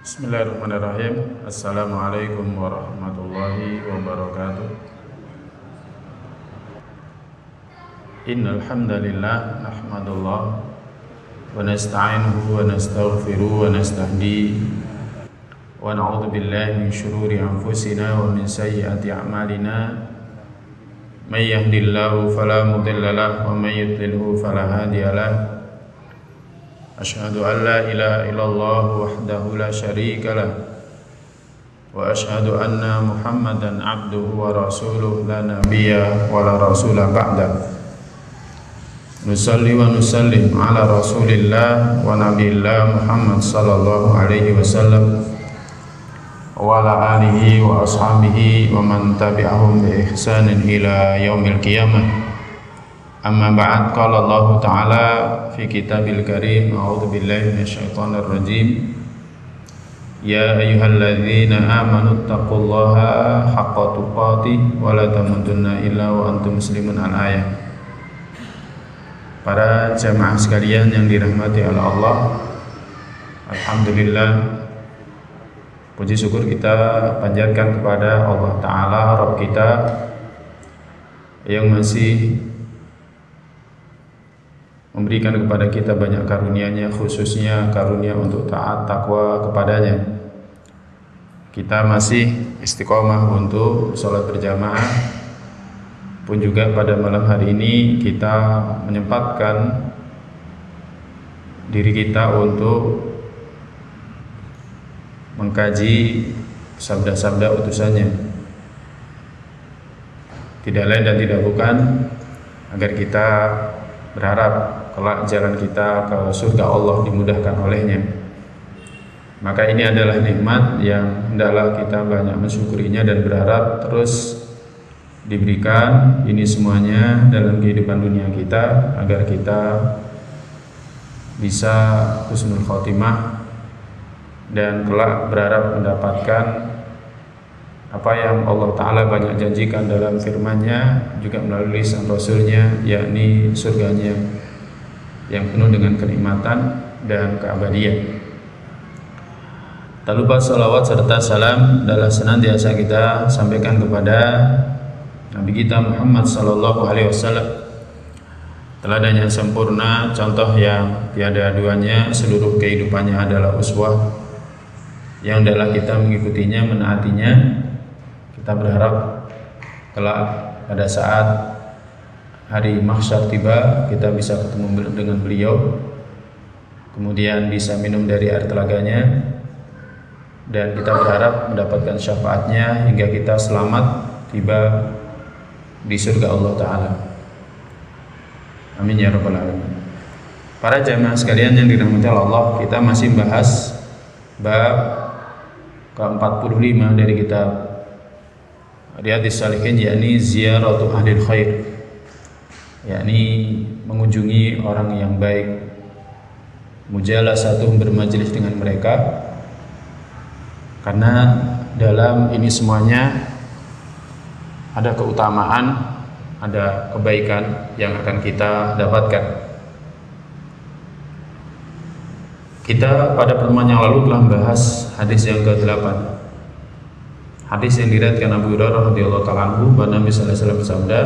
Bismillahirrahmanirrahim. Assalamualaikum warahmatullahi wabarakatuh. Innal hamdalillah nahmadullah wa nasta'inuhu wa nastaghfiruhu wa nastahdi wa na'udzu billahi min shururi anfusina wa min sayyiati a'malina. May yahdihillahu fala mudilla lahu wa may yudlilhu fala hadiya lahu. Asyhadu an la ilaha illallah wahdahu la syarika lah wa asyhadu anna Muhammadan abduhu wa rasuluh la nabiyya wa la rasula ba'da. Nusalli wa nusallim ala rasulillah wa nabiyillah Muhammad sallallahu alaihi wasallam wa ala alihi wa ashabihi wa man tabi'ahum bi ihsanin ila yaumil qiyamah. Amma ba'd, qala Allah Ta'ala fi kitabil karim, a'udzu billahi minasyaitonir rajim. Ya ayyuhalladzina amanu taqullaha haqqa tuqatih wa la tamutunna illa wa antum muslimun. Al-ayah. Para jamaah sekalian yang dirahmati oleh Allah, alhamdulillah, puji syukur kita panjatkan kepada Allah Ta'ala, Rabb kita yang masih memberikan kepada kita banyak karunia-Nya, khususnya karunia untuk taat takwa kepadanya. Kita masih istiqomah untuk sholat berjamaah, pun juga pada malam hari ini kita menyempatkan diri kita untuk mengkaji sabda-sabda utusannya. Tidak lain dan tidak bukan agar kita berharap kelak jalan kita ke surga Allah dimudahkan olehnya. Maka ini adalah nikmat yang hendaklah kita banyak mensyukurinya dan berharap terus diberikan ini semuanya dalam kehidupan dunia kita, agar kita bisa husnul khotimah dan kelak berharap mendapatkan apa yang Allah Ta'ala banyak janjikan dalam firman-Nya, juga melalui lisan Rasul-Nya, yakni surganya yang penuh dengan kenikmatan dan keabadian. Tak lupa salawat serta salam adalah senantiasa kita sampaikan kepada Nabi kita Muhammad sallallahu alaihi wasallam, teladan yang sempurna, contoh yang tiada duanya, seluruh kehidupannya adalah uswah yang adalah kita mengikutinya, menaatinya. Kita berharap kelak pada saat hari mahsyar tiba, kita bisa ketemu dengan beliau, kemudian bisa minum dari air telaganya, dan kita berharap mendapatkan syafaatnya hingga kita selamat tiba di surga Allah Ta'ala. Amin ya rabbal alamin. Para jamaah sekalian yang dirahmati Allah, kita masih bahas bab ke-45 dari kitab Riyadhis Shalihin, yakni ziyaratu ahlil khair, yakni mengunjungi orang yang baik, mujalasatuhum, bermajelis dengan mereka, karena dalam ini semuanya ada keutamaan, ada kebaikan yang akan kita dapatkan. Kita pada pertemuan yang lalu telah membahas hadis yang ke-8, hadis yang diriwayatkan Abu Hurairah radhiyallahu ta'ala anhu, bahwa Nabi sallallahu alaihi wasallam bersabda,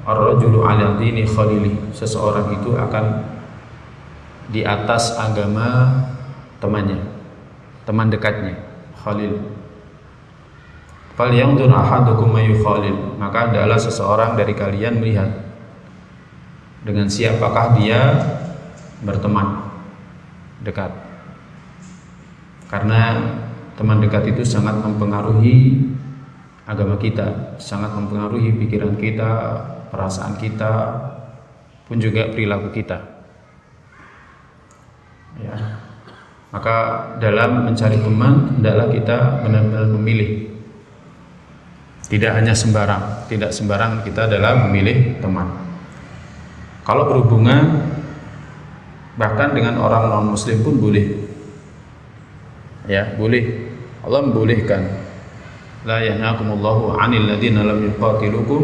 ar-rajulu 'ala dini khalili, seseorang itu akan di atas agama temannya, teman dekatnya, khalil. Fal yanzur ahadukum may yukhalil, maka adalah seseorang dari kalian melihat dengan siapakah dia berteman dekat, karena teman dekat itu sangat mempengaruhi agama kita, sangat mempengaruhi pikiran kita, perasaan kita, pun juga perilaku kita. Ya. Maka dalam mencari teman, hendaklah kita benar-benar memilih. Tidak hanya sembarang, tidak sembarang kita dalam memilih teman. Kalau berhubungan bahkan dengan orang non-muslim pun boleh. Ya, boleh. Allah membolehkan. La yanhakumullahu 'anil ladzina lam yuqatilukum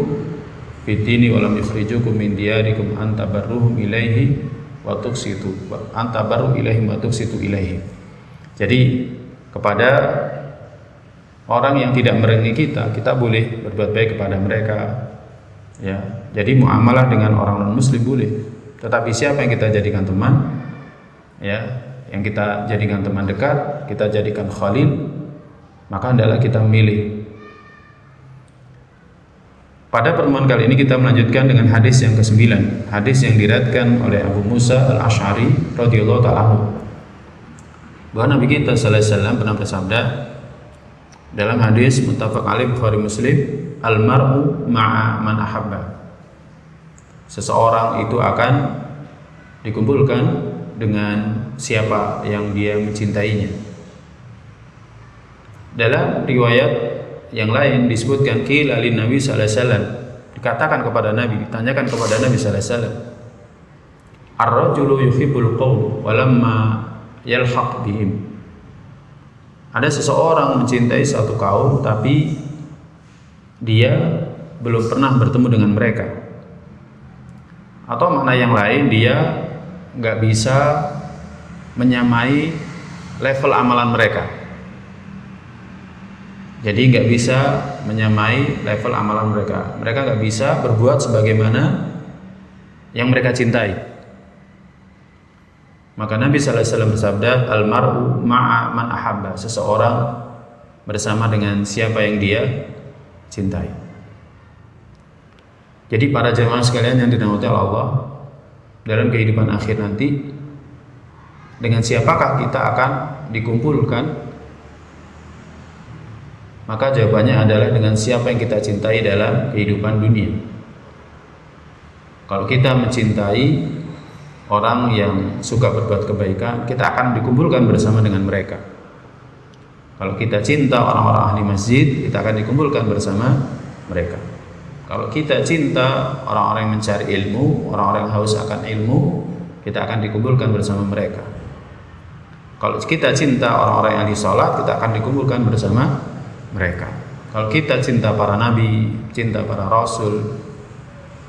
fid dini wa lam yukhrijukum min diyarikum an tabarruhum ilaihi wa tuqsitu ilaihim wa tuqsitu ilaihim. Jadi kepada orang yang tidak merengi kita, kita boleh berbuat baik kepada mereka. Ya, jadi muamalah dengan orang non muslim boleh. Tetapi siapa yang kita jadikan teman, ya, yang kita jadikan teman dekat, kita jadikan khalil, maka hendaklah kita memilih. Pada pertemuan kali ini kita melanjutkan dengan hadis yang ke-9, hadis yang diriwayatkan oleh Abu Musa Al-Asy'ari radhiyallahu ta'ala anhu. Bahwa Nabi kita sallallahu alaihi wasallam pernah bersabda dalam hadis muttafaq alaih Bukhari Muslim, al-mar'u ma'a man ahabba. Seseorang itu akan dikumpulkan dengan siapa yang dia mencintainya. Dalam riwayat yang lain disebutkan qila lin Nabi sallallahu alaihi wasallam, dikatakan kepada Nabi, ditanyakan kepada Nabi sallallahu alaihi wasallam, ar-rajulu yuhibbul qaum wa lamma yalhaq bihim. Ada seseorang mencintai satu kaum tapi dia belum pernah bertemu dengan mereka. Atau makna yang lain, dia nggak bisa menyamai level amalan mereka. Jadi nggak bisa menyamai level amalan mereka. Mereka nggak bisa berbuat sebagaimana yang mereka cintai. Maka Nabi sallallahu alaihi wasallam bersabda, al-mar'u ma'a man ahabba. Seseorang bersama dengan siapa yang dia cintai. Jadi para jemaah sekalian yang dirahmati Allah, dalam kehidupan akhir nanti, dengan siapakah kita akan dikumpulkan? Maka jawabannya adalah dengan siapa yang kita cintai dalam kehidupan dunia. Kalau kita mencintai orang yang suka berbuat kebaikan, kita akan dikumpulkan bersama dengan mereka. Kalau kita cinta orang-orang ahli masjid, kita akan dikumpulkan bersama mereka. Kalau kita cinta orang-orang yang mencari ilmu, orang-orang yang haus akan ilmu, kita akan dikumpulkan bersama mereka. Kalau kita cinta orang-orang yang ahli salat, kita akan dikumpulkan bersama mereka. Kalau kita cinta para nabi, cinta para rasul,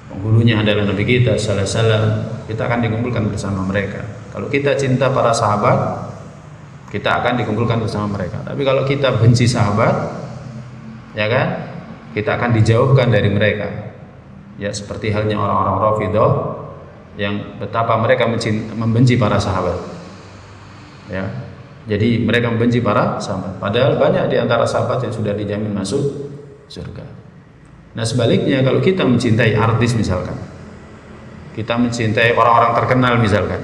penghulunya adalah Nabi kita sallallahu alaihi wasallam, kita akan dikumpulkan bersama mereka. Kalau kita cinta para sahabat, kita akan dikumpulkan bersama mereka. Tapi kalau kita benci sahabat, ya kan, kita akan dijauhkan dari mereka. Ya, seperti halnya orang-orang Rafidhah yang betapa mereka membenci para sahabat. Ya, jadi mereka membenci para sahabat. Padahal banyak di antara sahabat yang sudah dijamin masuk surga. Nah sebaliknya, kalau kita mencintai artis misalkan, kita mencintai orang-orang terkenal misalkan,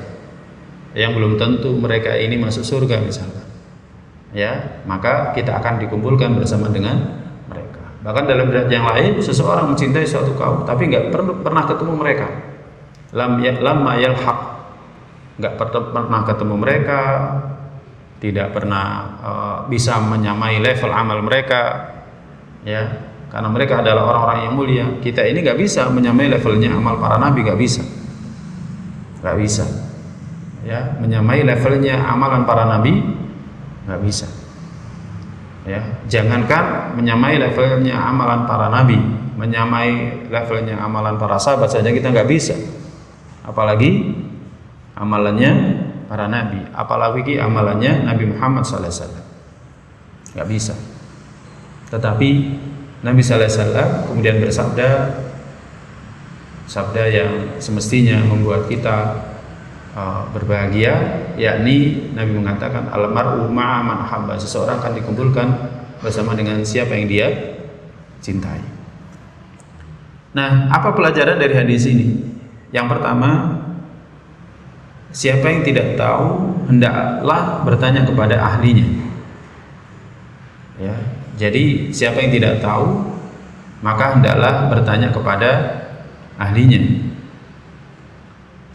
yang belum tentu mereka ini masuk surga misalkan, ya, maka kita akan dikumpulkan bersama dengan mereka. Bahkan dalam riwayat yang lain, seseorang mencintai suatu kaum tapi nggak pernah ketemu mereka, lamma yalhaq, nggak pernah ketemu mereka, tidak pernah bisa menyamai level amal mereka, ya, karena mereka adalah orang-orang yang mulia. Kita ini nggak bisa menyamai levelnya amal para nabi, nggak bisa, ya, menyamai levelnya amalan para nabi, nggak bisa, ya. Jangankan menyamai levelnya amalan para nabi, menyamai levelnya amalan para sahabat saja kita nggak bisa, apalagi amalannya para nabi, apalagi amalannya Nabi Muhammad sallallahu alaihi wasallam. Enggak bisa. Tetapi Nabi sallallahu alaihi wasallam kemudian bersabda sabda yang semestinya membuat kita berbahagia, yakni Nabi mengatakan al-mar'u ma'a man ahabba. Seseorang akan dikumpulkan bersama dengan siapa yang dia cintai. Nah, apa pelajaran dari hadis ini? Yang pertama, siapa yang tidak tahu hendaklah bertanya kepada ahlinya. Ya, jadi siapa yang tidak tahu maka hendaklah bertanya kepada ahlinya.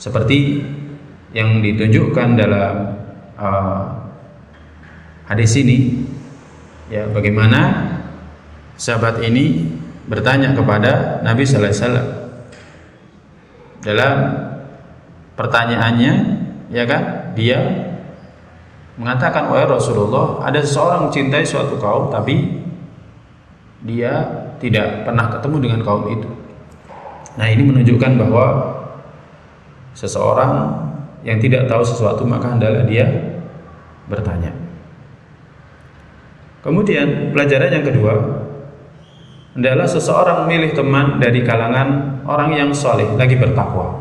Seperti yang ditunjukkan dalam hadis ini, ya, bagaimana sahabat ini bertanya kepada Nabi sallallahu alaihi wasallam. Dalam pertanyaannya, ya kan, dia mengatakan, wahai Rasulullah, ada seseorang mencintai suatu kaum tapi dia tidak pernah ketemu dengan kaum itu. Nah, ini menunjukkan bahwa seseorang yang tidak tahu sesuatu maka hendaklah dia bertanya. Kemudian pelajaran yang kedua adalah seseorang memilih teman dari kalangan orang yang soleh lagi bertakwa.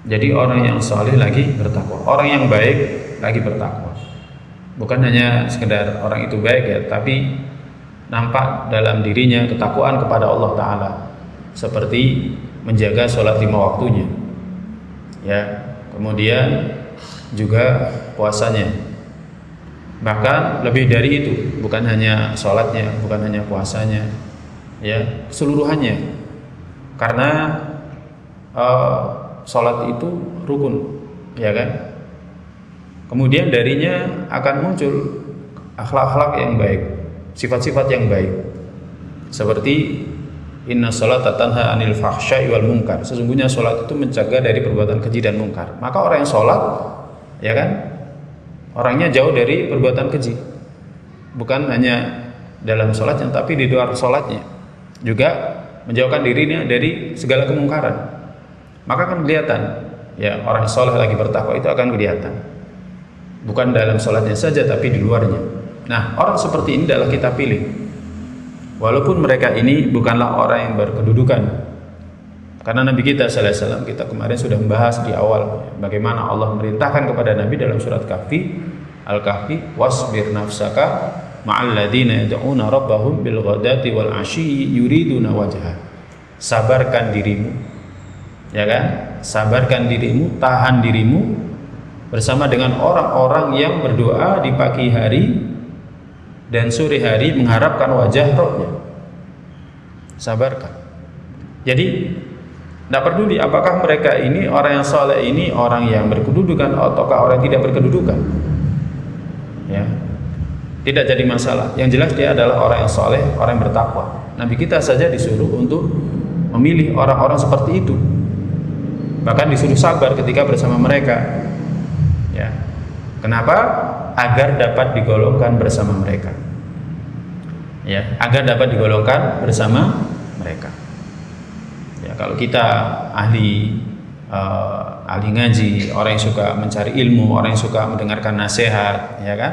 Jadi orang yang soleh lagi bertakwa, orang yang baik lagi bertakwa. Bukan hanya sekedar orang itu baik ya, tapi nampak dalam dirinya ketakwaan kepada Allah Ta'ala, seperti menjaga sholat 5 waktunya ya, kemudian juga puasanya, bahkan lebih dari itu, bukan hanya sholatnya, bukan hanya puasanya ya, keseluruhannya, karena sholat itu rukun ya kan. Kemudian darinya akan muncul akhlak-akhlak yang baik, sifat-sifat yang baik, seperti inna sholata tanha anil fahsya'i wal munkar, sesungguhnya sholat itu mencegah dari perbuatan keji dan mungkar. Maka orang yang sholat ya kan, orangnya jauh dari perbuatan keji, bukan hanya dalam sholatnya, tapi di luar sholatnya juga menjauhkan dirinya dari segala kemungkaran. Maka akan kelihatan ya, orang soleh lagi bertakwa itu akan kelihatan, bukan dalam sholatnya saja tapi di luarnya. Nah, orang seperti ini adalah kita pilih, walaupun mereka ini bukanlah orang yang berkedudukan, karena Nabi kita sallallahu alaihi wasallam, kita kemarin sudah membahas di awal bagaimana Allah merintahkan kepada Nabi dalam surat Al-Kahfi, wasbir nafsaka ma'al ladzina yad'una rabbahum bil ghadati wal 'ashyi yuriduna wajha. Sabarkan dirimu, ya kan? Sabarkan dirimu, tahan dirimu bersama dengan orang-orang yang berdoa di pagi hari dan sore hari mengharapkan wajah Rabb-nya. Sabarkan. Jadi tidak peduli apakah mereka ini orang yang soleh ini orang yang berkedudukan ataukah orang yang tidak berkedudukan, ya, tidak jadi masalah. Yang jelas dia adalah orang yang soleh, orang yang bertakwa. Nabi kita saja disuruh untuk memilih orang-orang seperti itu, bahkan disuruh sabar ketika bersama mereka. Ya, kenapa? Agar dapat digolongkan bersama mereka. Ya, agar dapat digolongkan bersama mereka. Ya, kalau kita ahli ngaji, orang yang suka mencari ilmu, orang yang suka mendengarkan nasihat, ya kan,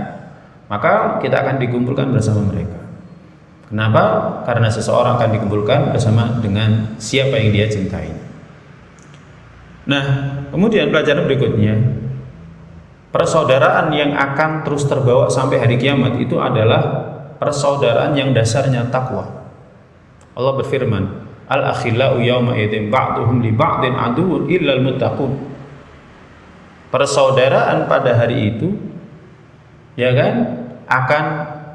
maka kita akan dikumpulkan bersama mereka. Kenapa? Karena seseorang akan dikumpulkan bersama dengan siapa yang dia cintai. Nah, kemudian pelajaran berikutnya, persaudaraan yang akan terus terbawa sampai hari kiamat itu adalah persaudaraan yang dasarnya takwa. Allah berfirman, al-akhillau yawma idzin ba'duhum li ba'din aduwwun illal muttaqun. Persaudaraan pada hari itu, ya kan, akan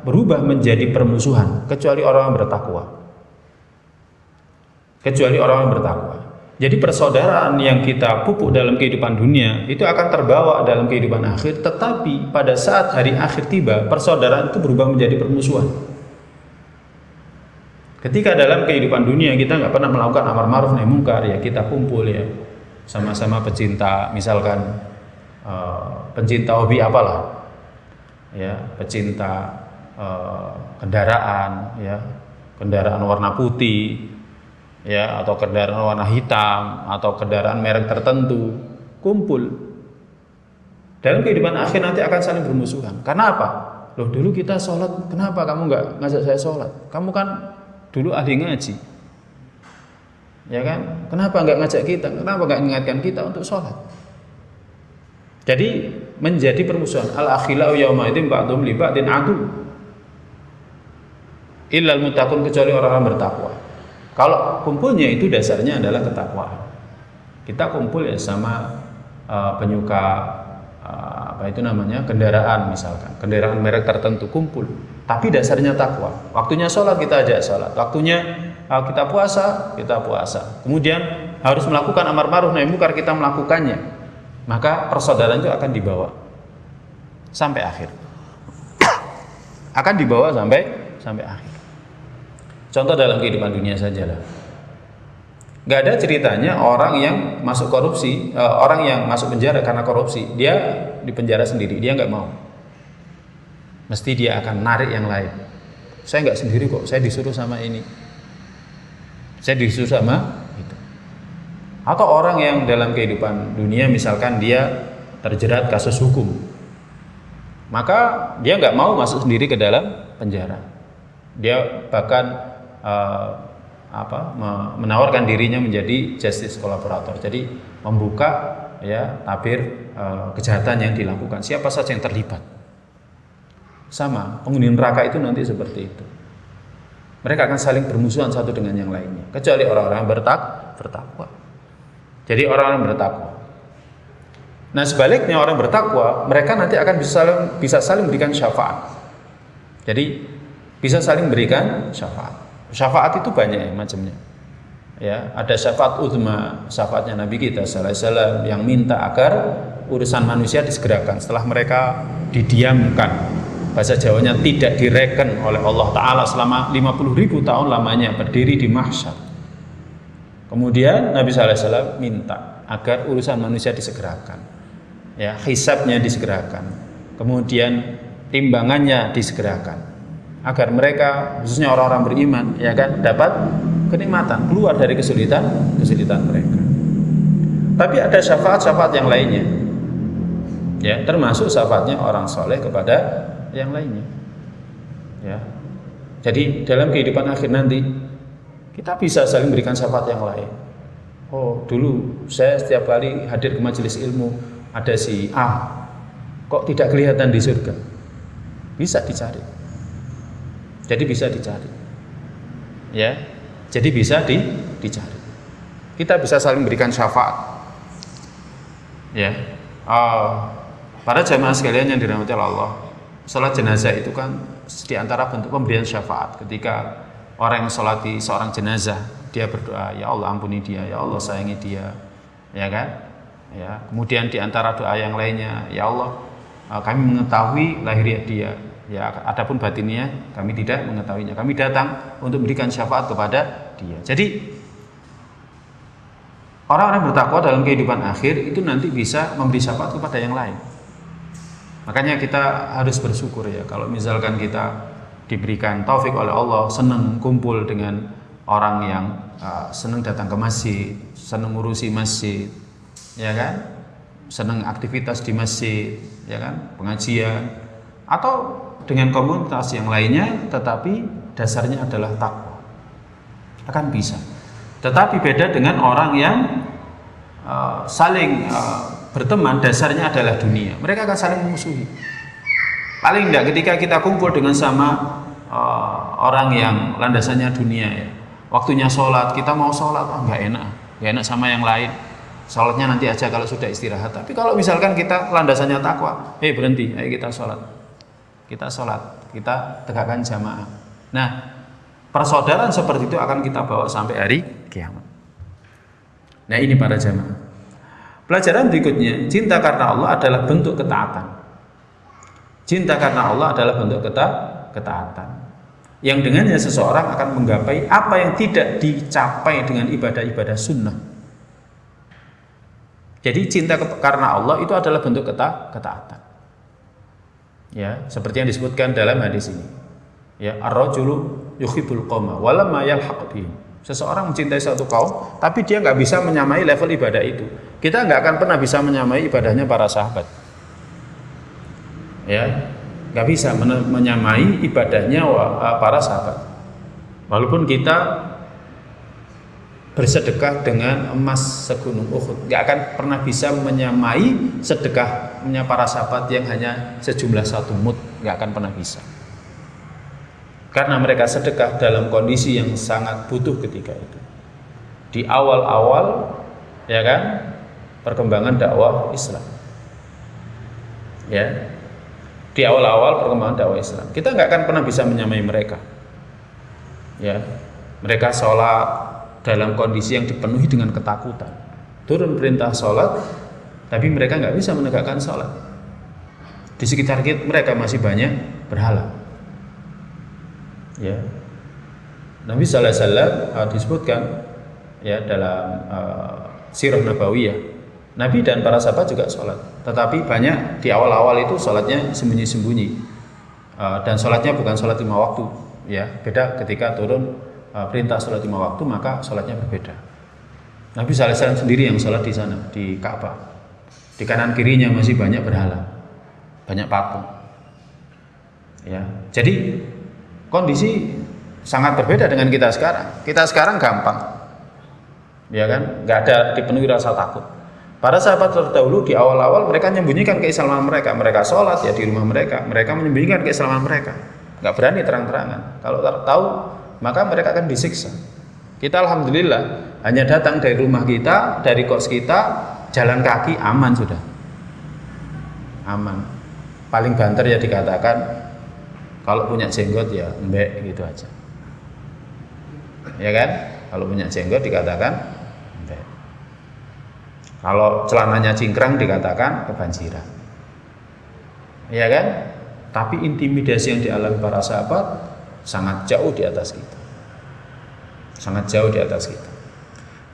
berubah menjadi permusuhan kecuali orang yang bertakwa. Kecuali orang yang bertakwa. Jadi persaudaraan yang kita pupuk dalam kehidupan dunia itu akan terbawa dalam kehidupan akhir, tetapi pada saat hari akhir tiba, persaudaraan itu berubah menjadi permusuhan. Ketika dalam kehidupan dunia kita nggak pernah melakukan amar ma'ruf nahi munkar, ya kita kumpul ya sama-sama pecinta, misalkan pencinta hobi apalah, ya pecinta kendaraan, ya kendaraan warna putih, ya atau kendaraan warna hitam atau kendaraan merek tertentu, kumpul. Dalam kehidupan akhir nanti akan saling bermusuhan. Karena apa? Loh, dulu kita sholat, kenapa kamu nggak ngajak saya sholat? Kamu kan dulu ahli ngaji, ya kan? Kenapa nggak ngajak kita? Kenapa nggak ingatkan kita untuk sholat? Jadi menjadi permusuhan. Al-akhillau yawma idzin ba'dhum li ba'din adu illal muttaqun, kecuali orang-orang bertakwa. Kalau kumpulnya itu dasarnya adalah ketakwaan. Kita kumpul ya sama penyuka apa itu namanya, kendaraan, misalkan kendaraan merek tertentu, kumpul. Tapi dasarnya takwa. Waktunya sholat kita ajak sholat. Waktunya kita puasa, kita puasa. Kemudian harus melakukan amar ma'ruf nahi munkar, kita melakukannya. Maka persaudaraan itu akan dibawa sampai akhir. Akan dibawa sampai akhir. Contoh dalam kehidupan dunia sajalah. Gak ada ceritanya orang yang masuk korupsi, orang yang masuk penjara karena korupsi, dia di penjara sendiri, dia nggak mau. Mesti dia akan narik yang lain. Saya nggak sendiri kok, saya disuruh sama ini, saya disuruh sama itu. Atau orang yang dalam kehidupan dunia misalkan dia terjerat kasus hukum, maka dia nggak mau masuk sendiri ke dalam penjara. Dia bahkan menawarkan dirinya menjadi justice collaborator. Jadi membuka ya tabir kejahatan yang dilakukan siapa saja yang terlibat. Sama penghuni neraka itu nanti seperti itu. Mereka akan saling bermusuhan satu dengan yang lainnya, kecuali orang-orang yang bertakwa. Jadi orang-orang bertakwa. Nah sebaliknya orang bertakwa, mereka nanti akan bisa saling berikan syafaat. Jadi bisa saling berikan syafaat. Syafaat itu banyak ya macamnya. Ya, ada syafaat uzma, syafaatnya Nabi kita sallallahu alaihi wasallam yang minta agar urusan manusia disegerakan setelah mereka didiamkan. Bahasa Jawanya tidak direken oleh Allah Ta'ala selama 50.000 tahun lamanya berdiri di mahsyar. Kemudian Nabi sallallahu alaihi wasallam minta agar urusan manusia disegerakan. Ya, hisabnya disegerakan. Kemudian timbangannya disegerakan. Agar mereka khususnya orang-orang beriman ya kan dapat kenikmatan, keluar dari kesulitan mereka. Tapi ada syafaat-syafaat yang lainnya. Ya, termasuk syafaatnya orang soleh kepada yang lainnya. Ya. Jadi dalam kehidupan akhir nanti kita bisa saling berikan syafaat yang lain. Oh, dulu saya setiap kali hadir ke majelis ilmu ada si A, kok tidak kelihatan di surga? Bisa dicari. Jadi bisa dicari. Ya. Jadi bisa dicari. Kita bisa saling berikan syafaat. Ya. Para jamaah sekalian yang dirahmati Allah, salat jenazah itu kan di antara bentuk pemberian syafaat. Ketika orang yang salati seorang jenazah, dia berdoa, ya Allah ampuni dia, ya Allah sayangi dia, ya kan? Ya. Kemudian di antara doa yang lainnya, ya Allah kami mengetahui lahiriah dia. Ya, adapun batinnya kami tidak mengetahuinya. Kami datang untuk memberikan syafaat kepada dia. Jadi orang-orang bertakwa dalam kehidupan akhir itu nanti bisa memberi syafaat kepada yang lain. Makanya kita harus bersyukur ya kalau misalkan kita diberikan taufik oleh Allah, senang kumpul dengan orang yang senang datang ke masjid, senang ngurusi masjid, ya kan? Senang aktivitas di masjid, ya kan? Pengajian atau dengan komunitas yang lainnya, tetapi dasarnya adalah takwa. Akan bisa. Tetapi beda dengan orang yang saling berteman, dasarnya adalah dunia. Mereka akan saling memusuhi. Paling tidak ketika kita kumpul dengan sama orang yang landasannya dunia ya. Waktunya sholat, kita mau sholat, nggak enak sama yang lain. Sholatnya nanti aja kalau sudah istirahat. Tapi kalau misalkan kita landasannya takwa, berhenti, ayo kita sholat. Kita sholat, kita tegakkan jamaah. Nah, persaudaraan seperti itu akan kita bawa sampai hari kiamat. Nah ini para jamaah. Pelajaran berikutnya, cinta karena Allah adalah bentuk ketaatan. Cinta karena Allah adalah bentuk ketaatan. Yang dengannya seseorang akan menggapai apa yang tidak dicapai dengan ibadah-ibadah sunnah. Jadi cinta karena Allah itu adalah bentuk ketaatan. Ya, seperti yang disebutkan dalam hadis ini. Ya, ar-rajulu yuhibbul qauma wa lam yalhaq bihim. Seseorang mencintai satu kaum, tapi dia nggak bisa menyamai level ibadah itu. Kita nggak akan pernah bisa menyamai ibadahnya para sahabat. Ya, nggak bisa menyamai ibadahnya para sahabat. Walaupun kita bersedekah dengan emas segunung Uhud, nggak akan pernah bisa menyamai sedekahnya para sahabat yang hanya sejumlah satu mud, nggak akan pernah bisa. Karena mereka sedekah dalam kondisi yang sangat butuh ketika itu. Di awal-awal, ya kan, perkembangan dakwah Islam. Ya, di awal-awal perkembangan dakwah Islam, kita nggak akan pernah bisa menyamai mereka. Ya, mereka sholat dalam kondisi yang dipenuhi dengan ketakutan. Turun perintah sholat, tapi mereka nggak bisa menegakkan sholat. Di sekitar mereka masih banyak berhala. Ya, Nabi Sallallahu Alaihi Wasallam disebutkan ya dalam sirah nabawiyah, Nabi dan para sahabat juga sholat. Tetapi banyak di awal-awal itu sholatnya sembunyi-sembunyi, dan sholatnya bukan sholat 5 waktu. Ya, beda ketika turun perintah sholat 5 waktu, maka sholatnya berbeda. Nabi Sallallahu Alaihi Wasallam sendiri yang sholat di sana, di Ka'bah. Di kanan kirinya masih banyak berhala, banyak patung. Ya. Jadi kondisi sangat berbeda dengan kita sekarang. Kita sekarang gampang. Ya kan? Nggak ada dipenuhi rasa takut. Para sahabat terdahulu di awal-awal mereka menyembunyikan keislaman mereka. Mereka sholat ya di rumah mereka. Mereka menyembunyikan keislaman mereka. Nggak berani terang-terangan. Kalau tahu maka mereka akan disiksa. Kita alhamdulillah hanya datang dari rumah kita, dari kos kita, jalan kaki aman sudah. Aman. Paling banter ya dikatakan kalau punya jenggot ya mbek gitu aja. Ya kan? Kalau punya jenggot dikatakan mbek. Kalau celananya cingkrang dikatakan kebanjiran. Ya kan? Tapi intimidasi yang dialami para sahabat sangat jauh di atas kita. Sangat jauh di atas kita.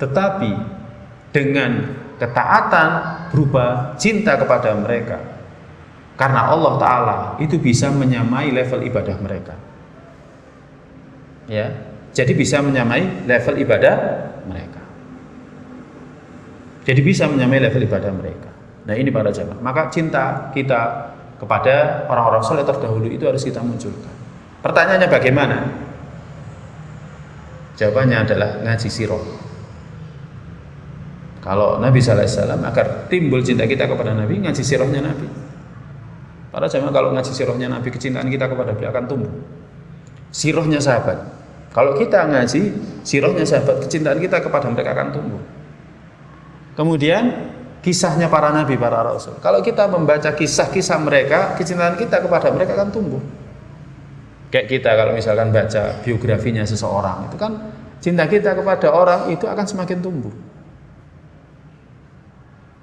Tetapi dengan ketaatan berupa cinta kepada mereka, karena Allah Ta'ala itu bisa menyamai level ibadah mereka. Ya, jadi bisa menyamai level ibadah mereka. Jadi bisa menyamai level ibadah mereka. Nah ini para jamaah. Maka cinta kita kepada orang-orang soleh terdahulu itu harus kita munculkan. Pertanyaannya bagaimana? Jawabannya adalah ngaji sirah. Kalau Nabi Sallallahu Alaihi Wasallam agar timbul cinta kita kepada Nabi, ngaji sirahnya Nabi. Para jamaah kalau ngaji sirahnya Nabi, kecintaan kita kepada beliau akan tumbuh. Sirahnya sahabat. Kalau kita ngaji sirahnya sahabat, kecintaan kita kepada mereka akan tumbuh. Kemudian kisahnya para nabi, para rasul. Kalau kita membaca kisah-kisah mereka, kecintaan kita kepada mereka akan tumbuh. Kayak kita kalau misalkan baca biografinya seseorang, itu kan cinta kita kepada orang itu akan semakin tumbuh.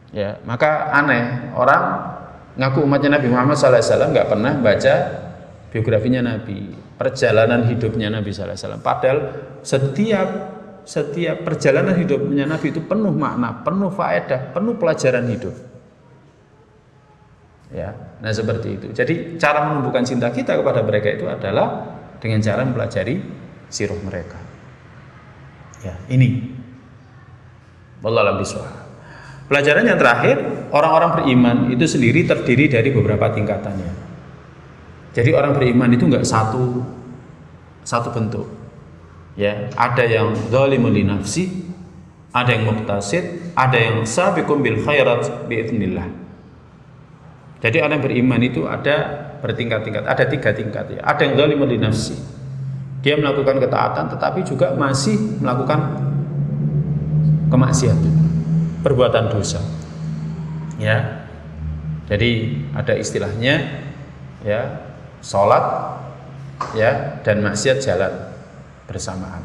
Ya, maka aneh orang ngaku umatnya Nabi Muhammad SAW nggak pernah baca biografinya Nabi, perjalanan hidupnya Nabi SAW. Padahal setiap perjalanan hidupnya Nabi itu penuh makna, penuh faedah, penuh pelajaran hidup. Ya, nah seperti itu. Jadi cara menumbuhkan cinta kita kepada mereka itu adalah dengan cara mempelajari sirah mereka. Ya, ini. Wallahu a'lam bishawab. Pelajaran yang terakhir, orang-orang beriman itu sendiri terdiri dari beberapa tingkatannya. Jadi orang beriman itu enggak satu bentuk. Ya, ada yang zalimun li nafsi, ada yang muqtasid, ada yang sabiqun bil khairat biidznillah. Jadi orang beriman itu ada bertingkat-tingkat, ada 3 tingkat ya. Ada yang zalimun li nafsi. Dia melakukan ketaatan tetapi juga masih melakukan kemaksiatan, perbuatan dosa. Ya. Jadi ada istilahnya ya, salat ya dan maksiat jalan bersamaan.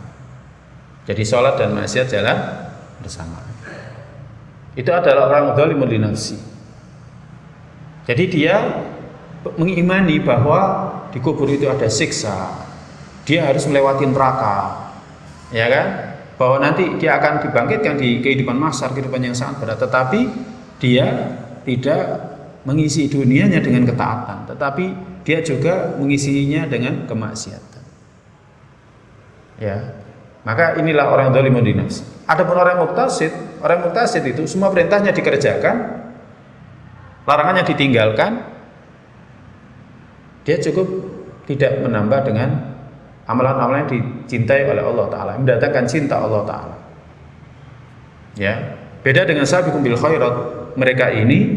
Jadi sholat dan maksiat jalan bersamaan. Itu adalah orang zalimun li nafsi. Jadi dia mengimani bahwa di kubur itu ada siksa. Dia harus melewati neraka. Ya kan? Bahwa nanti dia akan dibangkitkan di kehidupan mahsyar, kehidupan yang sangat berat. Tetapi dia tidak mengisi dunianya dengan ketaatan, tetapi dia juga mengisinya dengan kemaksiatan. Ya, maka inilah orang zalimun li nafsi. Adapun orang muktasid itu semua perintahnya dikerjakan, larangannya ditinggalkan. Dia cukup tidak menambah dengan amalan-amalan yang dicintai oleh Allah Ta'ala, mendatangkan cinta Allah Ta'ala. Ya, beda dengan sabiqun bil khairat. Mereka ini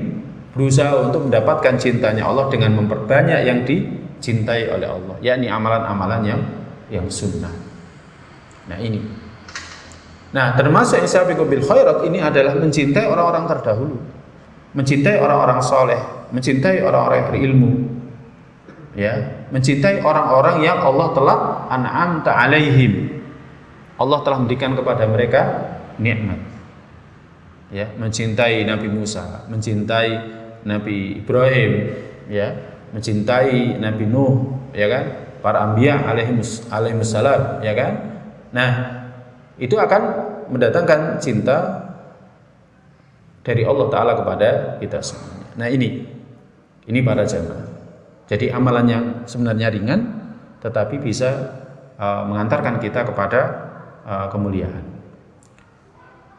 berusaha untuk mendapatkan cintanya Allah dengan memperbanyak yang dicintai oleh Allah, yakni amalan-amalan yang sunnah. Nah ini. Nah termasuk yang sabiqun bil khairat ini adalah mencintai orang-orang terdahulu, mencintai orang-orang soleh, mencintai orang-orang yang berilmu, ya, mencintai orang-orang yang Allah telah an'amta alaihim. Allah telah memberikan kepada mereka nikmat. Ya, mencintai Nabi Musa, mencintai Nabi Ibrahim, ya, mencintai Nabi Nuh, ya kan? Para anbiya alaihimussalam, ya kan? Nah, itu akan mendatangkan cinta dari Allah Ta'ala kepada kita semuanya. Nah ini para jamaah. Jadi amalan yang sebenarnya ringan, tetapi bisa mengantarkan kita kepada kemuliaan.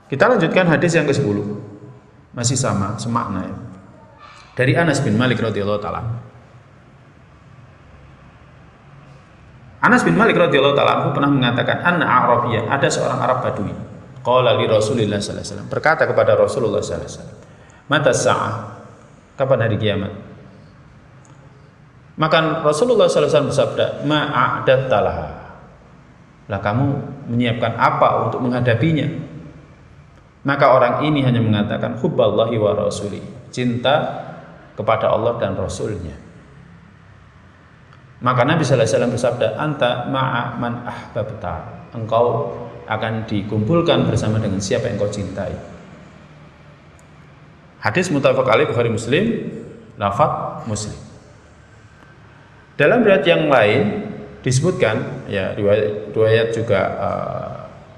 Kita lanjutkan hadis yang ke-10. Masih sama, semakna ya. Dari Anas bin Malik radhiyallahu ta'ala. Anas bin Malik radhiyallahu taala anhu pernah mengatakan, anna Arabiyyan, ada seorang Arab Badui. Qala li Rasulillah sallallahu alaihi wasallam, berkata kepada Rasulullah sallallahu alaihi wasallam, mata sa'ah, kapan hari kiamat? Maka Rasulullah sallallahu alaihi wasallam bersabda, ma'adatta laha, lah kamu menyiapkan apa untuk menghadapinya? Maka orang ini hanya mengatakan, hubballahi wa rasuli, cinta kepada Allah dan Rasulnya. Maka Nabi sallallahu alaihi wasallam bersabda, anta ma'a man ahbabta, engkau akan dikumpulkan bersama dengan siapa yang kau cintai. Hadis muttafaq alaih, Bukhari Muslim, lafaz Muslim. Dalam riwayat yang lain disebutkan, ya riwayat juga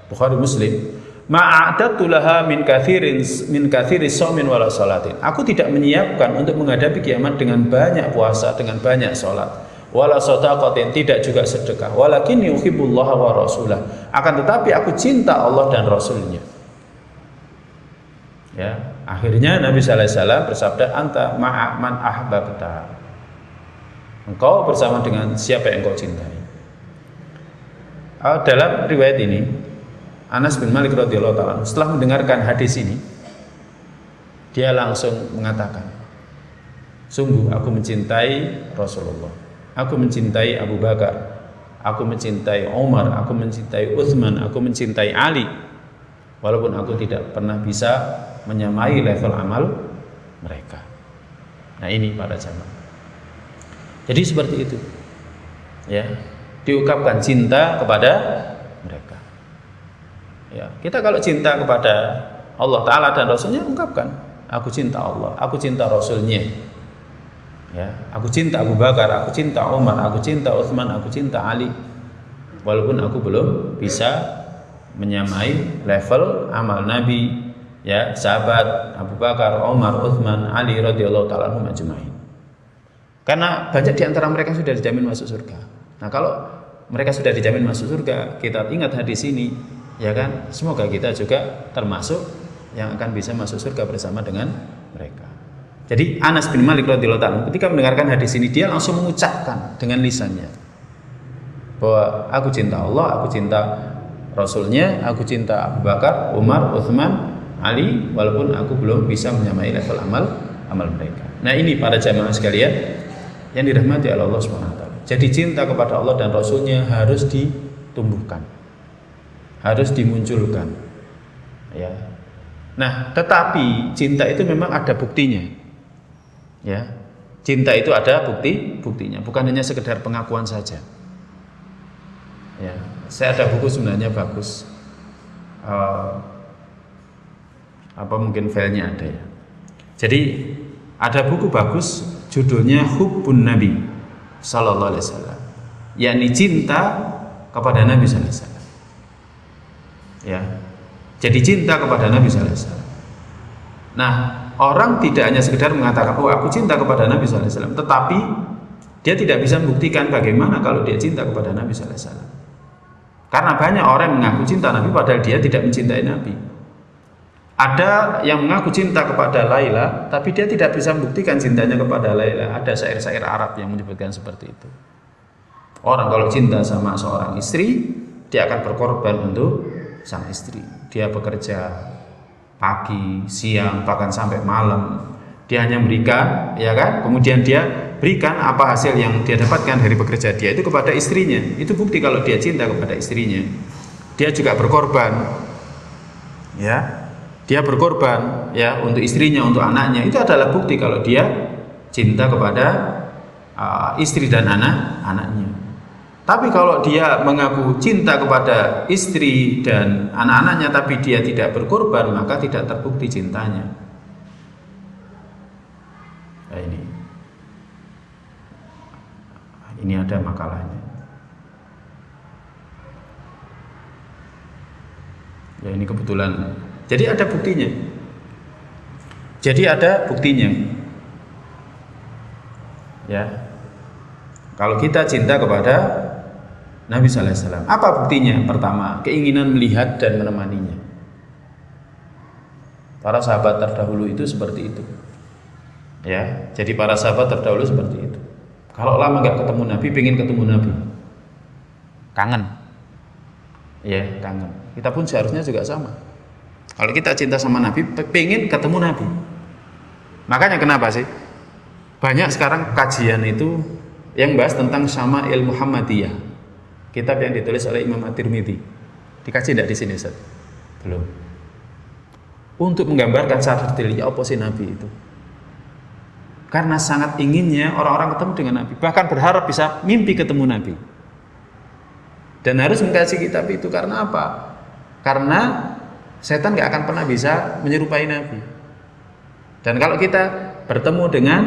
Bukhari Muslim, ma'adatu laha min kathiri shaumin wala salatin. Aku tidak menyiapkan untuk menghadapi kiamat dengan banyak puasa, dengan banyak salat. Wala shadaqatin, tidak juga sedekah. Walakin yuhibbullaha wa rasulah. Akan tetapi aku cinta Allah dan Rasulnya. Ya, akhirnya Nabi sallallahu alaihi wasallam bersabda, anta ma'a man ahbabta. Engkau bersama dengan siapa yang engkau cintai. Dalam riwayat ini, Anas bin Malik radhiyallahu taala setelah mendengarkan hadis ini, dia langsung mengatakan, sungguh aku mencintai Rasulullah. Aku mencintai Abu Bakar, aku mencintai Umar, aku mencintai Utsman, aku mencintai Ali. Walaupun aku tidak pernah bisa menyamai level amal mereka. Nah, ini para jamaah. Jadi seperti itu. Ya, diungkapkan cinta kepada mereka. Ya, kita kalau cinta kepada Allah Ta'ala dan Rasulnya, ungkapkan, aku cinta Allah, aku cinta Rasulnya. Ya, aku cinta Abu Bakar, aku cinta Umar, aku cinta Utsman, aku cinta Ali. Walaupun aku belum bisa menyamai level amal Nabi, ya, sahabat Abu Bakar, Umar, Utsman, Ali radhiyallahu taala anhum ajmain. Karena banyak di antara mereka sudah dijamin masuk surga. Nah, kalau mereka sudah dijamin masuk surga, kita ingat hadis ini, ya kan? Semoga kita juga termasuk yang akan bisa masuk surga bersama dengan mereka. Jadi Anas bin Malik radhiyallahu ta'ala ketika mendengarkan hadis ini, dia langsung mengucapkan dengan lisannya bahwa aku cinta Allah, aku cinta Rasulnya, aku cinta Abu Bakar, Umar, Utsman, Ali, walaupun aku belum bisa menyamai level amal mereka. Nah, ini para jamaah sekalian yang dirahmati oleh Allah Subhanahu wa taala. Jadi cinta kepada Allah dan Rasulnya harus ditumbuhkan, harus dimunculkan. Ya. Nah, tetapi cinta itu memang ada buktinya. Ya, cinta itu ada buktinya, bukan hanya sekedar pengakuan saja. Ya, saya ada buku sebenarnya bagus, apa mungkin filenya ada ya. Jadi ada buku bagus, judulnya Hubbun Nabi Sallallahu Alaihi Wasallam, yakni cinta kepada Nabi Sallallahu Alaihi Wasallam. Ya, jadi cinta kepada Nabi Sallallahu Alaihi Wasallam. Nah, orang tidak hanya sekedar mengatakan, oh aku cinta kepada Nabi sallallahu alaihi wasallam, tetapi dia tidak bisa membuktikan bagaimana kalau dia cinta kepada Nabi sallallahu alaihi wasallam. Karena banyak orang yang mengaku cinta Nabi padahal dia tidak mencintai Nabi. Ada yang mengaku cinta kepada Laila, tapi dia tidak bisa membuktikan cintanya kepada Laila. Ada syair-syair Arab yang menyebutkan seperti itu. Orang kalau cinta sama seorang istri, dia akan berkorban untuk sang istri. Dia bekerja pagi, siang, bahkan sampai malam. Dia hanya berikan, ya kan? Kemudian dia berikan apa hasil yang dia dapatkan dari bekerja dia itu kepada istrinya. Itu bukti kalau dia cinta kepada istrinya. Dia juga berkorban, ya. Dia berkorban, ya, untuk istrinya, untuk anaknya. Itu adalah bukti kalau dia cinta kepada istri dan anaknya. Tapi kalau dia mengaku cinta kepada istri dan anak-anaknya tapi dia tidak berkorban, maka tidak terbukti cintanya. Nah, ini ada makalahnya. Ya, ini kebetulan. Jadi ada buktinya. Ya. Kalau kita cinta kepada Nabi sallallahu alaihi wasallam, apa buktinya? Pertama, keinginan melihat dan menemaninya. Para sahabat terdahulu itu seperti itu. Ya, jadi para sahabat terdahulu seperti itu. Kalau lama nggak ketemu Nabi, pengen ketemu Nabi. kangen. Ya, kangen. Kita pun seharusnya juga sama. Kalau kita cinta sama Nabi, pengen ketemu Nabi. Makanya kenapa sih? Banyak sekarang kajian itu yang bahas tentang Syama'il Muhammadiyah. Kitab yang ditulis oleh Imam At-Tirmidzi. Dikaji tidak di sini, Ustaz? Belum. Untuk menggambarkan secara detail apa sih Nabi itu. Karena sangat inginnya orang-orang ketemu dengan Nabi, bahkan berharap bisa mimpi ketemu Nabi. Dan harus mengkaji kitab itu karena apa? Karena setan gak akan pernah bisa menyerupai Nabi. Dan kalau kita bertemu dengan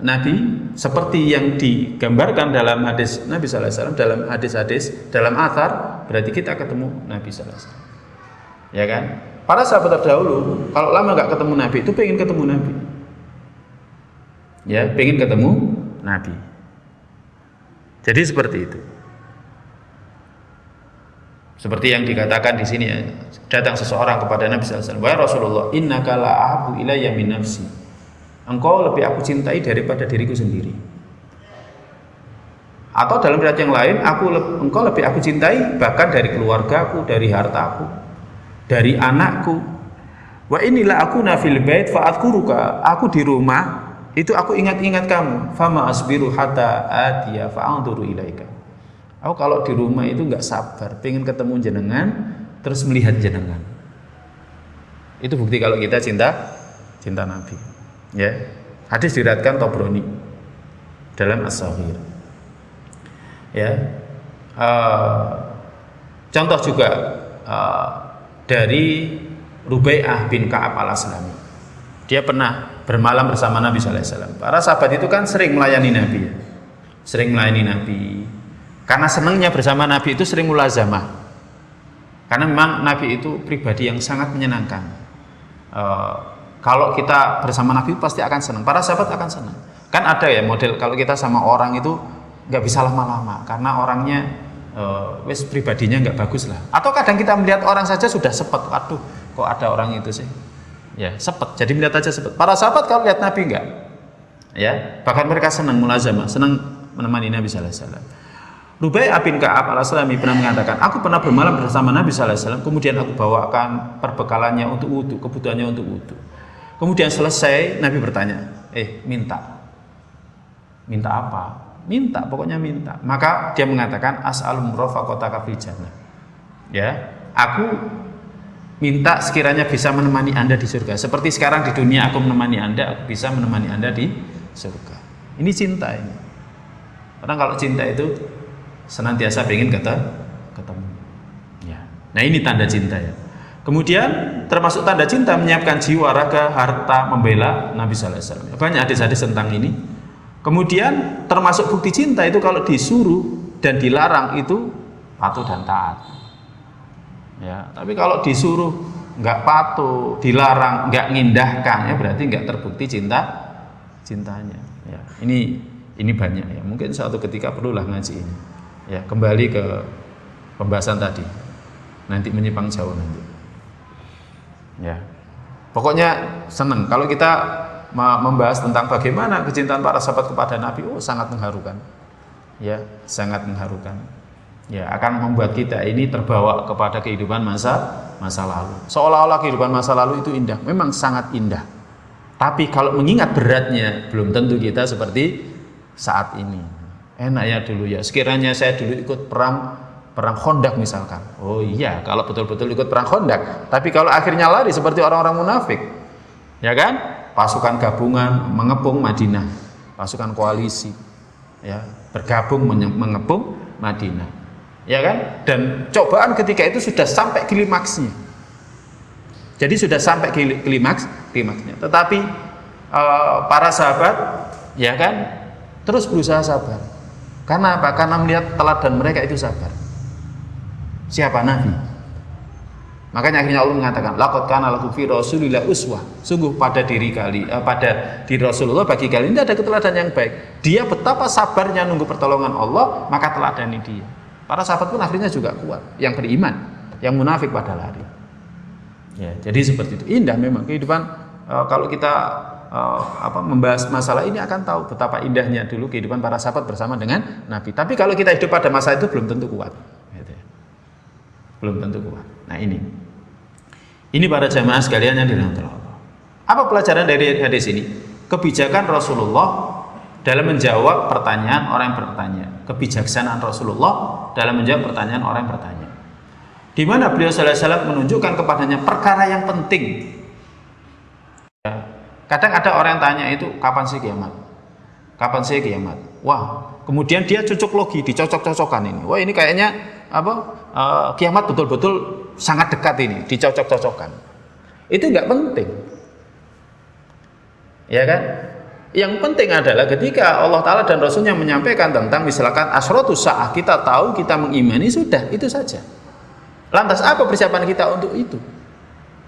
Nabi seperti yang digambarkan dalam hadis Nabi sallallahu alaihi wasallam, dalam hadis-hadis, dalam athar, berarti kita ketemu Nabi sallallahu alaihi wasallam. Ya kan? Para sahabat terdahulu kalau lama gak ketemu Nabi itu pengen ketemu Nabi. Ya, pengen ketemu Nabi. Jadi seperti itu. Seperti yang dikatakan di sini, datang seseorang kepada Nabi sallallahu alaihi wasallam, "Wahai Rasulullah, innaka la ahabbu ilayya min nafsi." Engkau lebih aku cintai daripada diriku sendiri. Atau dalam riwayat yang lain, engkau lebih aku cintai bahkan dari keluargaku, dari hartaku, dari anakku. Wa inilah aku nafil bait fa'adkuruka. Aku di rumah itu aku ingat-ingat kamu. Fama asbiru hatta atiya fa'anduru ilaika. Aku kalau di rumah itu nggak sabar, pengen ketemu jenengan, terus melihat jenengan. Itu bukti kalau kita cinta Nabi. Ya, hadis diriwayatkan Tabrani dalam As-Saghir. Ya, contoh juga dari Rubai'ah bin Ka'ab al-Aslami. Dia pernah bermalam bersama Nabi sallallahu alaihi wasallam. Para sahabat itu kan sering melayani Nabi, ya. Sering melayani Nabi. Karena senangnya bersama Nabi itu sering mulazamah. Karena memang Nabi itu pribadi yang sangat menyenangkan. Kalau kita bersama Nabi pasti akan senang. Para sahabat akan senang. Kan ada ya model kalau kita sama orang itu nggak bisa lama-lama karena orangnya pribadinya nggak bagus lah. Atau kadang kita melihat orang saja sudah sepet. Aduh, kok ada orang itu sih? Ya, sepet. Jadi melihat aja sepet. Para sahabat kalau lihat Nabi enggak. Ya, bahkan mereka senang mulazamah, senang menemani Nabi sallallahu alaihi wasallam. Rubai'ah bin Ka'ab al-Aslami pernah mengatakan, aku pernah bermalam bersama Nabi sallallahu alaihi wasallam, kemudian aku bawakan perbekalannya untuk wudu, kebutuhannya untuk wudu. Kemudian selesai, Nabi bertanya, minta. Minta apa? Minta, pokoknya minta. Maka dia mengatakan, as'alum rafaqataka fil jannah. Ya, aku minta sekiranya bisa menemani Anda di surga. Seperti sekarang di dunia aku menemani Anda, aku bisa menemani Anda di surga. Ini cinta ini. Orang kalau cinta itu senantiasa ingin ketemu. Ya. Nah ini tanda cinta ya. Kemudian termasuk tanda cinta menyiapkan jiwa, raga, harta membela Nabi sallallahu alaihi wasallam. Banyak hadis-hadis tentang ini. Kemudian termasuk bukti cinta itu kalau disuruh dan dilarang itu patuh dan taat. Ya, tapi kalau disuruh nggak patuh, dilarang nggak ngindahkan, ya berarti nggak terbukti cintanya. Ya, ini banyak ya. Mungkin suatu ketika perlulah ngaji ini. Ya, kembali ke pembahasan tadi. Nanti menyimpang jauh nanti. Ya, pokoknya senang kalau kita membahas tentang bagaimana kecintaan para sahabat kepada Nabi. Sangat mengharukan. Ya, sangat mengharukan. Ya, akan membuat kita ini terbawa kepada kehidupan masa lalu. Seolah-olah kehidupan masa lalu itu indah. Memang sangat indah. Tapi kalau mengingat beratnya, belum tentu kita seperti saat ini. Enak ya dulu ya. Sekiranya saya dulu ikut perang Khandaq misalkan. Oh iya, kalau betul-betul ikut perang Khandaq. Tapi kalau akhirnya lari seperti orang-orang munafik, ya kan? Pasukan gabungan mengepung Madinah, pasukan koalisi, ya bergabung mengepung Madinah. Ya kan? Dan cobaan ketika itu sudah sampai klimaksnya. Jadi sudah sampai klimaksnya. Tetapi para sahabat, ya kan, terus berusaha sabar. Karena apa? Karena melihat teladan mereka itu sabar. Siapa? Nabi. Makanya akhirnya Allah mengatakan, laqad kana lakum fi Rasulillah uswah. Sungguh pada diri Rasulullah bagi kalian ini ada keteladanan yang baik. Dia betapa sabarnya nunggu pertolongan Allah, maka teladani dia. Para sahabat pun akhirnya juga kuat, yang beriman, yang munafik pada lari. Ya, jadi seperti itu. Indah memang kehidupan kalau kita membahas masalah ini akan tahu betapa indahnya dulu kehidupan para sahabat bersama dengan Nabi. Tapi kalau kita hidup pada masa itu belum tentu kuat. Gitu ya. Belum tentu kuat. Nah ini para jamaah sekalian yang dirahmati Allah. Apa pelajaran dari hadis ini? Kebijakan Rasulullah dalam menjawab pertanyaan orang yang bertanya. Kebijaksanaan Rasulullah dalam menjawab pertanyaan orang yang bertanya. Di mana beliau sallallahu alaihi wasallam menunjukkan kepadanya perkara yang penting. Ya. Kadang ada orang yang tanya itu, kapan sih kiamat? Kapan sih kiamat? Wah, kemudian dia cocok logi, dicocok-cocokkan ini. Wah, ini kayaknya kiamat betul-betul sangat dekat ini, dicocok-cocokkan. Itu enggak penting. Ya kan? Yang penting adalah ketika Allah Ta'ala dan Rasulnya menyampaikan tentang misalkan asrotus sa'ah, kita tahu, kita mengimani, sudah, itu saja. Lantas apa persiapan kita untuk itu?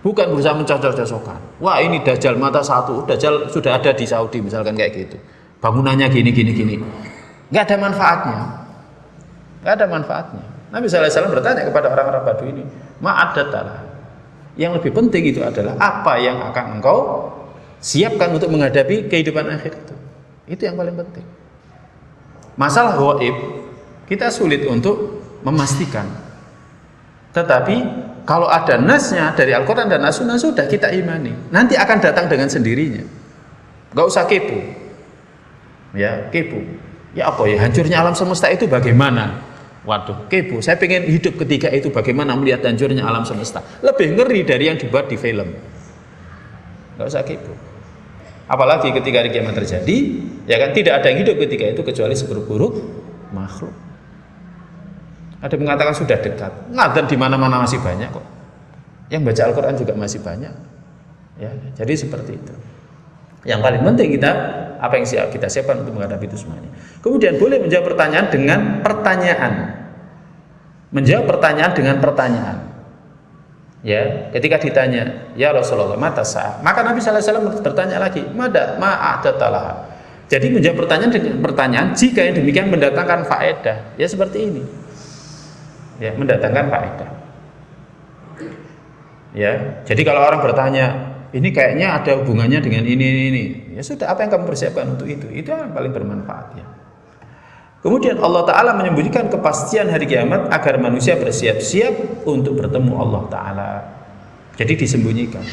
Bukan berusaha mencocok-cocokkan. Wah, ini Dajjal mata satu, Dajjal sudah ada di Saudi misalkan kayak gitu. Bangunannya gini. Nggak ada manfaatnya. Nggak ada manfaatnya. Nabi sallallahu alaihi wasallam bertanya kepada orang-orang Badui ini, ma'adatalah. Yang lebih penting itu adalah apa yang akan engkau siapkan untuk menghadapi kehidupan akhir itu. Itu yang paling penting. Masalah ghaib kita sulit untuk memastikan. Tetapi kalau ada nasnya dari Al-Quran dan As-Sunnah, sudah kita imani. Nanti akan datang dengan sendirinya. Gak usah kepo. Ya, kepo. Ya apa ya, hancurnya alam semesta itu bagaimana? Waduh, kepo. Saya pengen hidup ketika itu, bagaimana melihat hancurnya alam semesta. Lebih ngeri dari yang dibuat di film. Gak usah kepo. Apalagi ketika hari kiamat terjadi, ya kan tidak ada yang hidup ketika itu kecuali seburuk-buruk makhluk. Ada yang mengatakan sudah dekat. Ngadzan di mana-mana masih banyak kok. Yang baca Al-Quran juga masih banyak. Ya, jadi seperti itu. Yang paling penting kita apa yang kita siapkan untuk menghadapi itu semuanya. Kemudian boleh menjawab pertanyaan dengan pertanyaan. Menjawab pertanyaan dengan pertanyaan. Ya, ketika ditanya, ya Rasulullah, mata sa'ah. Maka Nabi sallallahu alaihi wasallam bertanya lagi, ma'adatalah. Jadi menjawab pertanyaan dengan pertanyaan jika yang demikian mendatangkan faedah. Ya seperti ini. Ya, mendatangkan faedah. Ya, jadi kalau orang bertanya, ini kayaknya ada hubungannya dengan ini. Ya sudah, apa yang kamu persiapkan untuk itu? Itu yang paling bermanfaat ya. Kemudian Allah Ta'ala menyembunyikan kepastian hari kiamat agar manusia bersiap-siap untuk bertemu Allah Ta'ala. Jadi disembunyikan.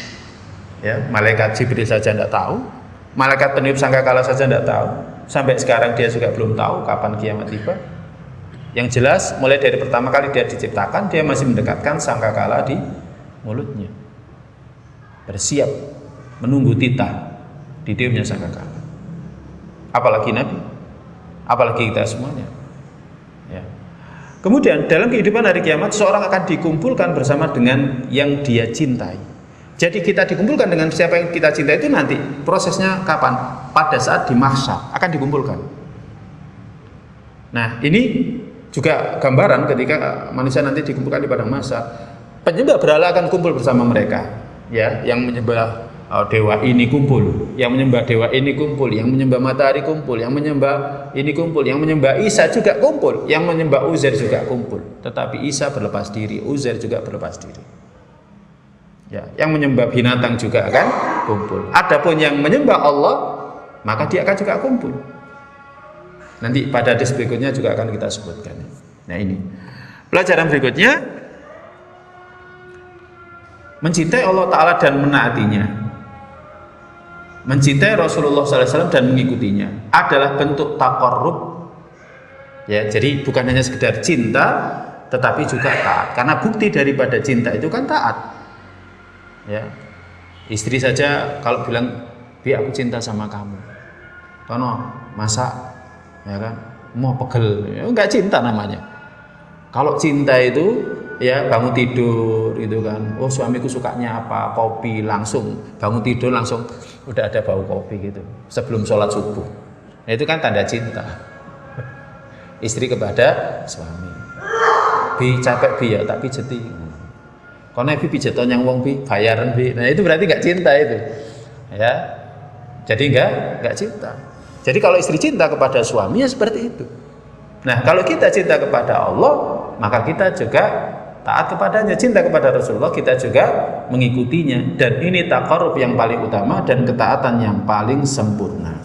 Ya, malaikat Jibril saja tidak tahu, malaikat peniup sangkakala saja tidak tahu. Sampai sekarang dia juga belum tahu kapan kiamat tiba. Yang jelas mulai dari pertama kali dia diciptakan, dia masih mendekatkan sangkakala di mulutnya, bersiap menunggu titah di tiupnya sangkakala. Apalagi Nabi, apalagi kita semuanya. Ya. Kemudian dalam kehidupan hari kiamat, seorang akan dikumpulkan bersama dengan yang dia cintai. Jadi kita dikumpulkan dengan siapa yang kita cintai itu nanti prosesnya kapan? Pada saat di mahsyar akan dikumpulkan. Nah ini juga gambaran ketika manusia nanti dikumpulkan di padang mahsyar. Penyembah berhala akan kumpul bersama mereka, ya, yang menyembah dewa ini kumpul, yang menyembah dewa ini kumpul, yang menyembah matahari kumpul, yang menyembah ini kumpul, yang menyembah Isa juga kumpul, yang menyembah Uzair juga kumpul. Tetapi Isa berlepas diri, Uzair juga berlepas diri. Ya, yang menyembah binatang juga akan kumpul. Adapun yang menyembah Allah, maka dia akan juga kumpul. Nanti pada hadis berikutnya juga akan kita sebutkan. Nah ini pelajaran berikutnya, mencintai Allah Ta'ala dan menaatinya, mencintai Rasulullah SAW dan mengikutinya adalah bentuk taqarrub. Ya, jadi bukan hanya sekedar cinta, tetapi juga taat. Karena bukti daripada cinta itu kan taat. Ya, istri saja kalau bilang, "Bi, aku cinta sama kamu," kono masak, ya kan, mau pegel, ya, enggak cinta namanya. Kalau cinta itu ya bangun tidur itu kan, oh suamiku sukanya apa, kopi, langsung bangun tidur langsung udah ada bau kopi gitu sebelum sholat subuh. Nah, itu kan tanda cinta istri kepada suami. Bi capek bi ya tak pijeti. Kono bi pijeton yang wong bi bayaran bi. Nah itu berarti enggak cinta itu. Ya. Jadi enggak cinta. Jadi kalau istri cinta kepada suami ya seperti itu. Nah kalau kita cinta kepada Allah, maka kita juga taat kepadanya. Cinta kepada Rasulullah, kita juga mengikutinya, dan ini taqarrub yang paling utama dan ketaatan yang paling sempurna.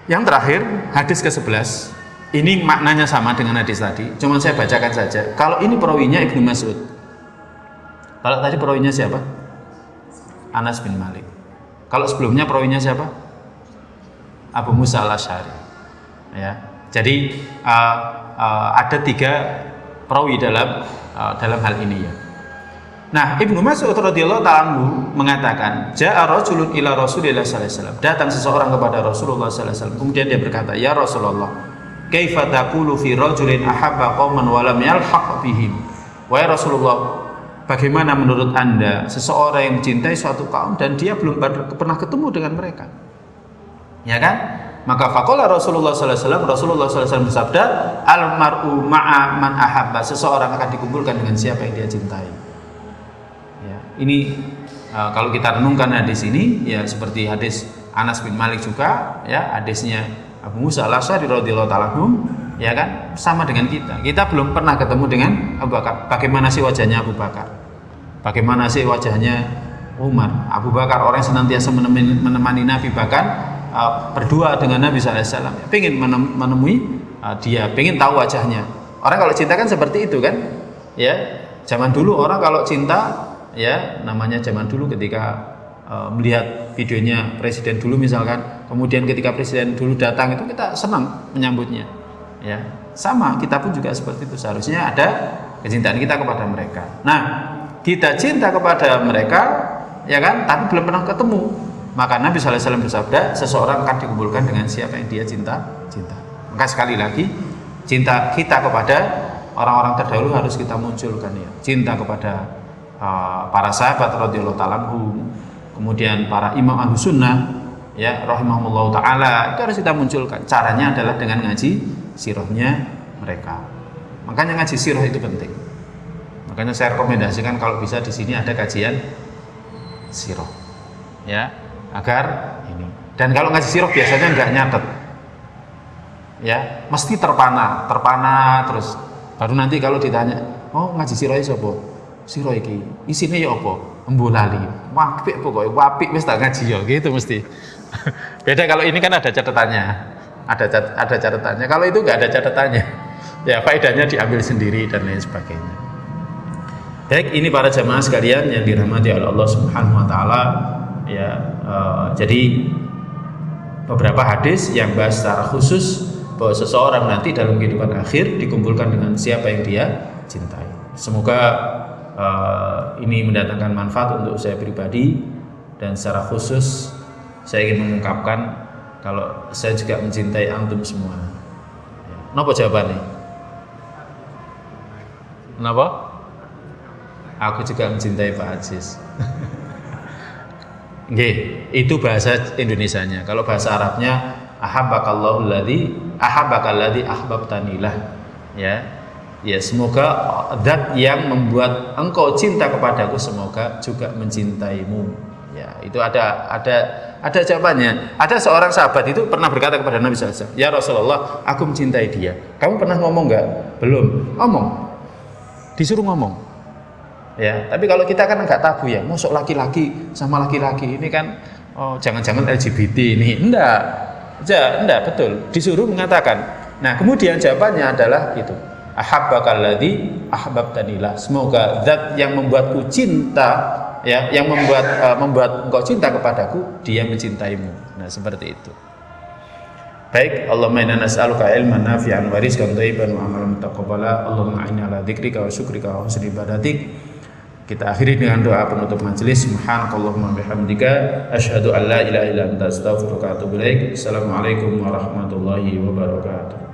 Yang terakhir, hadis ke-11. Ini maknanya sama dengan hadis tadi, cuma saya bacakan saja. Kalau ini perawinya Ibnu Mas'ud. Kalau tadi perawinya siapa? Anas bin Malik. Kalau sebelumnya perawinya siapa? Abu Musa al-Asy'ari. Ya. Jadi ada 3 perawi dalam hal ini ya. Nah, Ibnu Mas'ud radhiyallahu ta'ala anhu mengatakan, ja'a rajulun ila Rasulillah sallallahu alaihi wasallam. Datang seseorang kepada Rasulullah sallallahu alaihi wasallam. Kemudian dia berkata, "Ya Rasulullah, kaifa taqulu fi rajulin ahabba qauman wa lam yalhaq bihim?" Wahai Rasulullah, bagaimana menurut Anda seseorang yang mencintai suatu kaum dan dia belum pernah ketemu dengan mereka? Ya kan? Maka faqala Rasulullah sallallahu alaihi wasallam, Rasulullah sallallahu alaihi wasallam bersabda, "Al mar'u ma'a man ahabba." Seseorang akan dikumpulkan dengan siapa yang dia cintai. Ini kalau kita renungkan hadis ini ya seperti hadis Anas bin Malik juga ya, hadisnya Abu Musa al-Asy'ari radhiyallahu ta'ala anhu, ya kan, sama dengan kita. Kita belum pernah ketemu dengan Abu Bakar. Bagaimana sih wajahnya Abu Bakar? Bagaimana sih wajahnya Umar? Abu Bakar orang yang senantiasa menemani Nabi, bahkan berdua dengan Nabi sallallahu alaihi wasallam. Pengen menemui dia, pengen tahu wajahnya. Orang kalau cinta kan seperti itu kan? Ya, zaman dulu orang kalau cinta ya, namanya zaman dulu ketika melihat videonya presiden dulu misalkan, kemudian ketika presiden dulu datang itu kita senang menyambutnya. Ya, sama kita pun juga seperti itu, seharusnya ada kecintaan kita kepada mereka. Nah, kita cinta kepada mereka ya kan, tapi belum pernah ketemu. Maka Nabi sallallahu alaihi wasallam bersabda, seseorang akan dikumpulkan dengan siapa yang dia cinta. Maka sekali lagi, cinta kita kepada orang-orang terdahulu harus kita munculkan ya. Cinta kepada para sahabat radhiyallahu ta'ala anhum, kemudian para imam Ahlus Sunnah ya rahimahumullah taala, itu harus kita munculkan. Caranya adalah dengan ngaji sirahnya mereka. Makanya ngaji sirah itu penting. Makanya saya rekomendasikan kalau bisa di sini ada kajian sirah. Ya, agar ini. Dan kalau ngaji sirah biasanya enggak nyatet. Ya, mesti terpana terus baru nanti kalau ditanya, "Oh, ngaji sirah sapa?" Sira iki isine ya apa? Embo lali. Apik pokoke, apik wis tak ngaji ya, gitu mesti. Beda kalau ini kan ada catatannya. Ada catatannya. Kalau itu enggak ada catatannya. Ya, faedahnya diambil sendiri dan lain sebagainya. Baik, ini para jamaah sekalian yang dirahmati oleh Allah Subhanahu wa taala ya, jadi beberapa hadis yang bahas secara khusus bahwa seseorang nanti dalam kehidupan akhir dikumpulkan dengan siapa yang dia cintai. Semoga ini mendatangkan manfaat untuk saya pribadi, dan secara khusus saya ingin mengungkapkan kalau saya juga mencintai antum semua. Napa jawabannya? Kenapa? Aku juga mencintai Pak Aziz. Nggih, itu bahasa Indonesianya. Kalau bahasa Arabnya ahabbakallahu alladzi ahbabtanilah. Ya, semoga zat yang membuat engkau cinta kepadaku semoga juga mencintaimu. Ya, itu ada jawabannya. Ada seorang sahabat itu pernah berkata kepada Nabi sallallahu alaihi wasallam, "Ya Rasulullah, aku mencintai dia." Kamu pernah ngomong enggak? Belum. Ngomong. Disuruh ngomong. Ya, tapi kalau kita kan enggak tabu ya. Masuk laki-laki sama laki-laki ini kan jangan-jangan LGBT ini. Enggak, betul. Disuruh mengatakan. Nah, kemudian jawabannya adalah itu. Ahabbakalladzi ahbabtanilah. Semoga zat yang membuatku cinta, ya, yang membuat engkau cinta kepadaku, dia mencintaimu. Nah, seperti itu. Baik, Allahumma inna nas'aluka ilman nafi'an wa rizqan thayyiban wa amalan mutaqabbala. Allahumma a'inna ala dzikrika wa syukrika wa husni ibadatik. Kita akhiri dengan doa penutup majelis. Subhanakallahumma bihamdika asyhadu an la ilaha illa anta astaghfiruka wa atubu ilaik. Assalamualaikum warahmatullahi wabarakatuh.